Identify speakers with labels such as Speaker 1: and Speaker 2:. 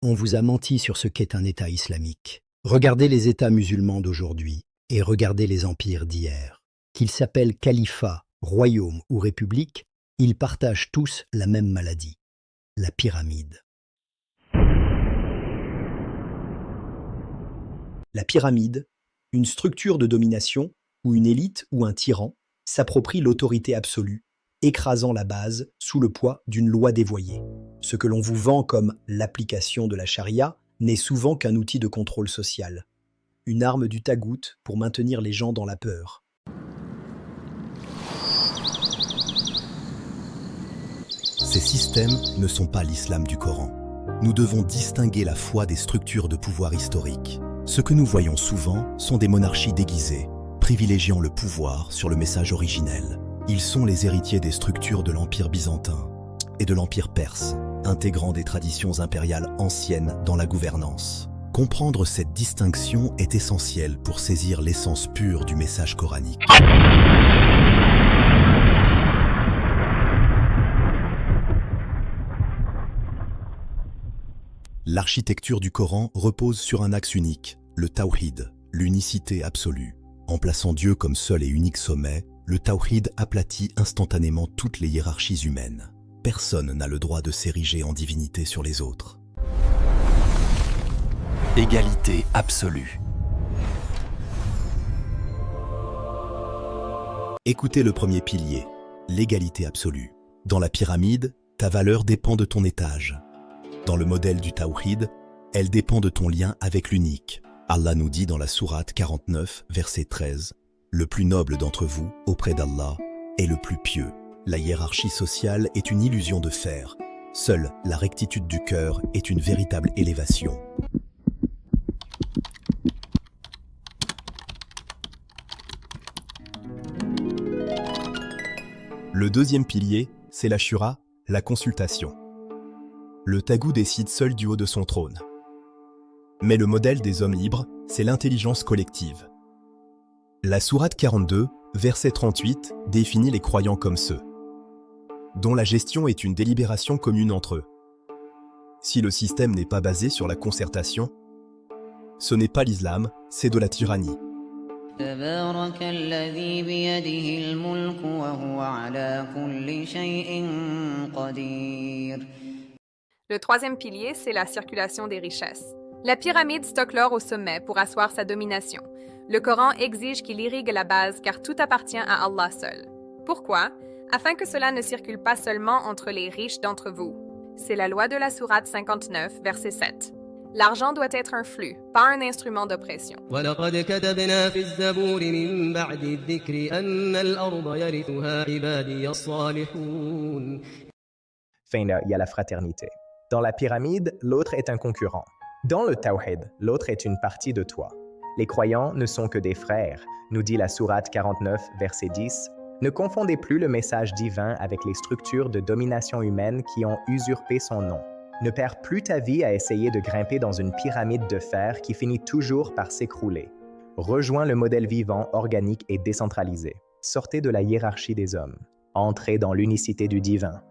Speaker 1: On vous a menti sur ce qu'est un État islamique. Regardez les États musulmans d'aujourd'hui et regardez les empires d'hier. Qu'ils s'appellent califat, royaume ou république, ils partagent tous la même maladie, la pyramide. La pyramide, une structure de domination où une élite ou un tyran s'approprie l'autorité absolue, écrasant la base sous le poids d'une loi dévoyée. Ce que l'on vous vend comme l'application de la charia n'est souvent qu'un outil de contrôle social, une arme du tagout pour maintenir les gens dans la peur.
Speaker 2: Ces systèmes ne sont pas l'islam du Coran. Nous devons distinguer la foi des structures de pouvoir historiques. Ce que nous voyons souvent sont des monarchies déguisées, privilégiant le pouvoir sur le message originel. Ils sont les héritiers des structures de l'Empire byzantin et de l'Empire perse, intégrant des traditions impériales anciennes dans la gouvernance. Comprendre cette distinction est essentiel pour saisir l'essence pure du message coranique. L'architecture du Coran repose sur un axe unique, le tawhid, l'unicité absolue. En plaçant Dieu comme seul et unique sommet, le tawhid aplatit instantanément toutes les hiérarchies humaines. Personne n'a le droit de s'ériger en divinité sur les autres. Égalité absolue. Écoutez le premier pilier, l'égalité absolue. Dans la pyramide, ta valeur dépend de ton étage. Dans le modèle du tawhid, elle dépend de ton lien avec l'unique. Allah nous dit dans la sourate 49, verset 13, « Le plus noble d'entre vous, auprès d'Allah, est le plus pieux. » La hiérarchie sociale est une illusion de fer. Seule la rectitude du cœur est une véritable élévation. Le deuxième pilier, c'est la shura, la consultation. Le tagout décide seul du haut de son trône. Mais le modèle des hommes libres, c'est l'intelligence collective. La sourate 42, verset 38, définit les croyants comme ceux dont la gestion est une délibération commune entre eux. Si le système n'est pas basé sur la concertation, ce n'est pas l'islam, c'est de la tyrannie.
Speaker 3: Le troisième pilier, c'est la circulation des richesses. La pyramide stocke l'or au sommet pour asseoir sa domination. Le Coran exige qu'il irrigue la base car tout appartient à Allah seul. Pourquoi? Afin que cela ne circule pas seulement entre les riches d'entre vous. C'est la loi de la sourate 59, verset 7. L'argent doit être un flux, pas un instrument d'oppression.
Speaker 4: Fin, il y a la fraternité. Dans la pyramide, l'autre est un concurrent. Dans le tawhid, l'autre est une partie de toi. Les croyants ne sont que des frères, nous dit la sourate 49, verset 10. Ne confondez plus le message divin avec les structures de domination humaine qui ont usurpé son nom. Ne perds plus ta vie à essayer de grimper dans une pyramide de fer qui finit toujours par s'écrouler. Rejoins le modèle vivant, organique et décentralisé. Sortez de la hiérarchie des hommes. Entrez dans l'unicité du divin.